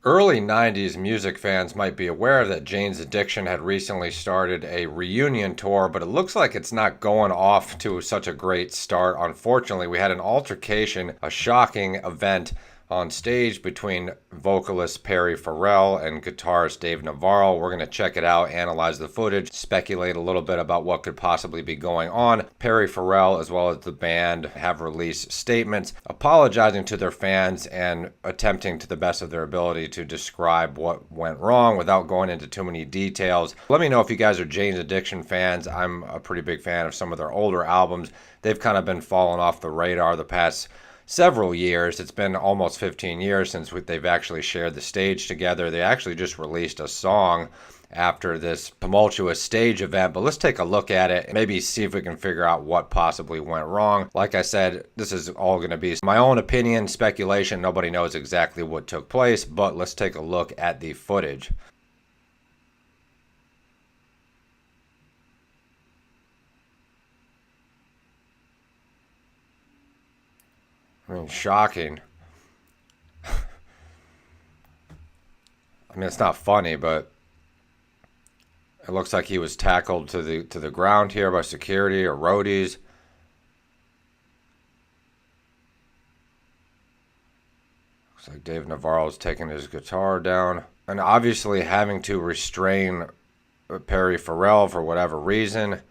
Early 90s music fans might be aware that Jane's Addiction had recently started a reunion tour, but it looks like it's not going off to such a great start. Unfortunately, we had an altercation, a shocking event on stage between vocalist Perry Farrell and guitarist Dave Navarro. We're going to check it out, analyze the footage, speculate a little bit about what could possibly be going on. Perry Farrell, as well as the band, have released statements apologizing to their fans and attempting to the best of their ability to describe what went wrong without going into too many details. Let me know if you guys are Jane's Addiction fans. I'm a pretty big fan of some of their older albums. They've kind of been falling off the radar the past several years. It's been almost 15 years since they've actually shared the stage together. They actually just released a song after this tumultuous stage event, but let's take a look at it and maybe see if we can figure out what possibly went wrong. Like I said, this is all going to be my own opinion, speculation. Nobody knows exactly what took place, but let's take a look at the footage. I mean, shocking. I mean, it's not funny, but it looks like he was tackled to the ground here by security or roadies. Looks like Dave Navarro's taking his guitar down. And obviously having to restrain Perry Farrell for whatever reason.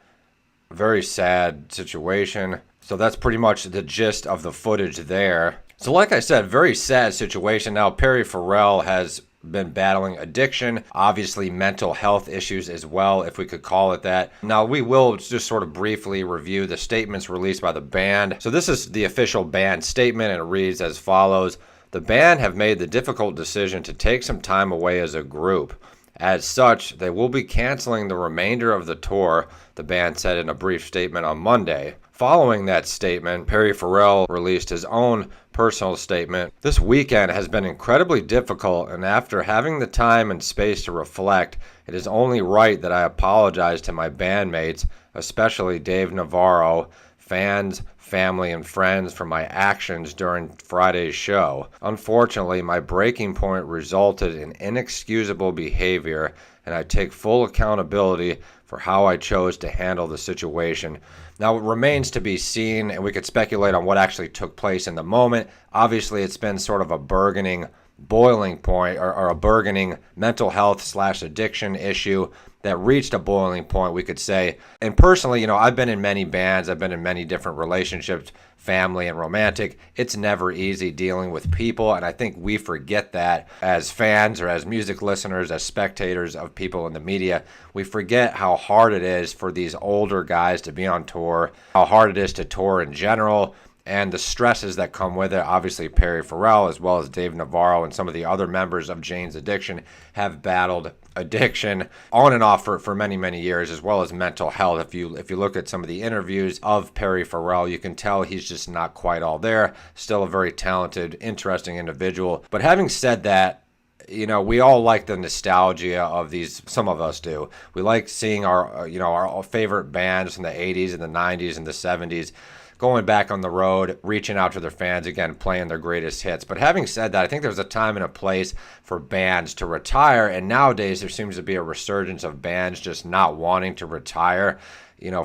Very sad situation. So that's pretty much the gist of the footage there. So like I said, very sad situation. Now, Perry Farrell has been battling addiction, obviously mental health issues as well, if we could call it that. Now, we will just sort of briefly review the statements released by the band. So this is the official band statement, and it reads as follows. The band have made the difficult decision to take some time away as a group. As such, they will be canceling the remainder of the tour, the band said in a brief statement on Monday. Following that statement, Perry Farrell released his own personal statement. This weekend has been incredibly difficult, and after having the time and space to reflect, it is only right that I apologize to my bandmates, especially Dave Navarro, fans, family, and friends for my actions during Friday's show. Unfortunately, my breaking point resulted in inexcusable behavior, and I take full accountability for how I chose to handle the situation. Now, it remains to be seen, and we could speculate on what actually took place in the moment. Obviously, it's been sort of a burgeoning boiling point, or a burgeoning mental health / addiction issue that reached a boiling point, we could say. And personally, I've been in many bands, I've been in many different relationships, family and romantic. It's never easy dealing with people, and I think we forget that as fans or as music listeners, as spectators of people in the media. We forget how hard it is for these older guys to be on tour, how hard it is to tour in general, and the stresses that come with it. Obviously, Perry Farrell, as well as Dave Navarro and some of the other members of Jane's Addiction, have battled addiction on and off for many, many years, as well as mental health. If you look at some of the interviews of Perry Farrell, you can tell he's just not quite all there. Still a very talented, interesting individual. But having said that, we all like the nostalgia of these. Some of us do. We like seeing our favorite bands from the 80s and the 90s and the 70s going back on the road, reaching out to their fans again, playing their greatest hits. But having said that, I think there's a time and a place for bands to retire, and nowadays there seems to be a resurgence of bands just not wanting to retire,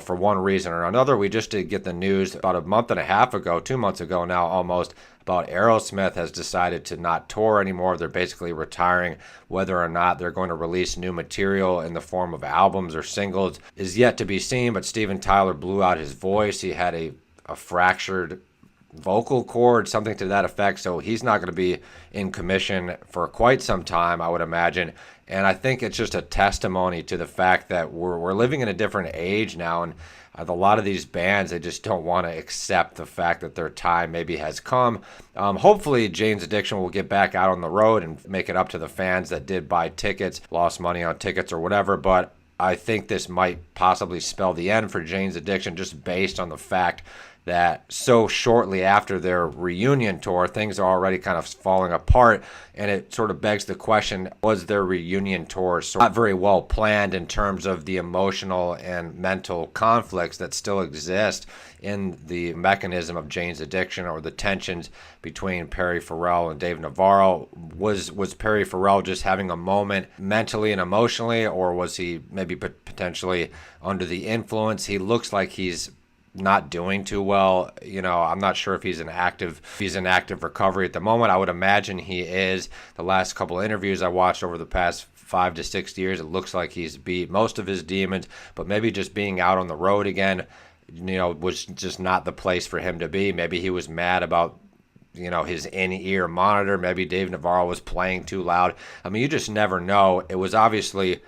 for one reason or another. We just did get the news about a month and a half ago, 2 months ago now almost, about Aerosmith has decided to not tour anymore. They're basically retiring. Whether or not they're going to release new material in the form of albums or singles is yet to be seen, but Steven Tyler blew out his voice. He had a fractured vocal cord, something to that effect. So he's not going to be in commission for quite some time, I would imagine. And I think it's just a testimony to the fact that we're living in a different age now, and a lot of these bands, they just don't want to accept the fact that their time maybe has come. Hopefully, Jane's Addiction will get back out on the road and make it up to the fans that did buy tickets, lost money on tickets or whatever. But I think this might possibly spell the end for Jane's Addiction, just based on the fact that so shortly after their reunion tour, things are already kind of falling apart. And it sort of begs the question, was their reunion tour not very well planned in terms of the emotional and mental conflicts that still exist in the mechanism of Jane's Addiction, or the tensions between Perry Farrell and Dave Navarro? Was Perry Farrell just having a moment mentally and emotionally, or was he maybe potentially under the influence? He looks like he's not doing too well. I'm not sure if he's in active recovery at the moment. I would imagine he is. The last couple of interviews I watched over the past 5 to 6 years, it looks like he's beat most of his demons, but maybe just being out on the road again, was just not the place for him to be. Maybe he was mad about his in-ear monitor. Maybe Dave Navarro was playing too loud. I mean, you just never know. It was obviously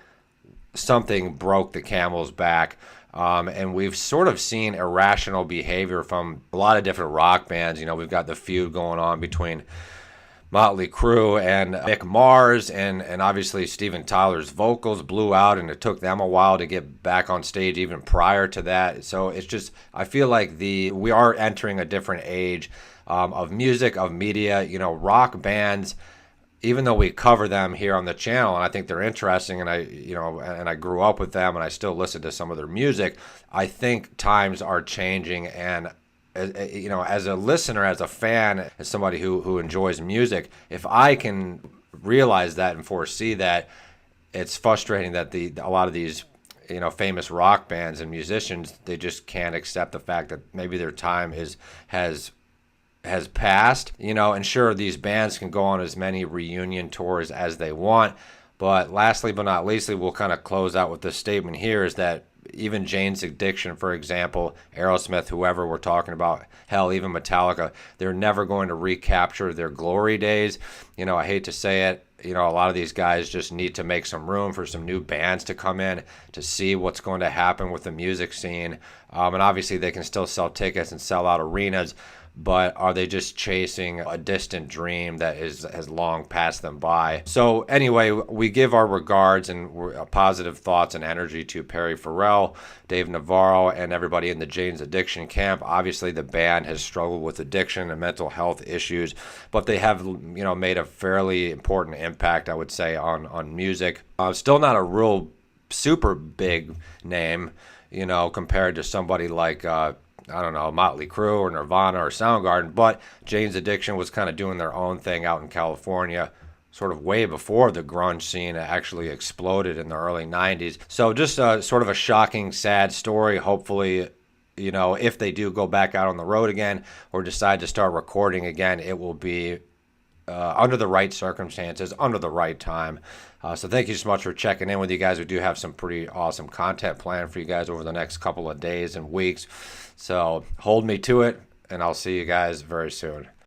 something broke the camel's back. And we've sort of seen irrational behavior from a lot of different rock bands. We've got the feud going on between Motley Crue and Mick Mars, and obviously Steven Tyler's vocals blew out, and it took them a while to get back on stage even prior to that. So it's just, I feel like we are entering a different age of music, of media. Rock bands, even though we cover them here on the channel, and I think they're interesting, and I grew up with them, and I still listen to some of their music, I think times are changing. And as a listener, as a fan, as somebody who enjoys music, if I can realize that and foresee that, it's frustrating that a lot of these famous rock bands and musicians, they just can't accept the fact that maybe their time has passed. And sure, these bands can go on as many reunion tours as they want, but lastly but not leastly, we'll kind of close out with this statement here, is that even Jane's Addiction, for example, Aerosmith, whoever we're talking about, hell, even Metallica, they're never going to recapture their glory days. I hate to say it, a lot of these guys just need to make some room for some new bands to come in to see what's going to happen with the music scene. And obviously they can still sell tickets and sell out arenas, but are they just chasing a distant dream that has long passed them by? So anyway, we give our regards and positive thoughts and energy to Perry Farrell, Dave Navarro, and everybody in the Jane's Addiction camp. Obviously, the band has struggled with addiction and mental health issues, but they have made a fairly important impact, I would say, on music. Still not a real super big name, compared to somebody like I don't know, Motley Crue or Nirvana or Soundgarden, but Jane's Addiction was kind of doing their own thing out in California, sort of way before the grunge scene actually exploded in the early 90s. So just sort of a shocking, sad story. Hopefully, if they do go back out on the road again or decide to start recording again, it will be under the right circumstances, under the right time. So thank you so much for checking in with you guys. We do have some pretty awesome content planned for you guys over the next couple of days and weeks. So hold me to it, and I'll see you guys very soon.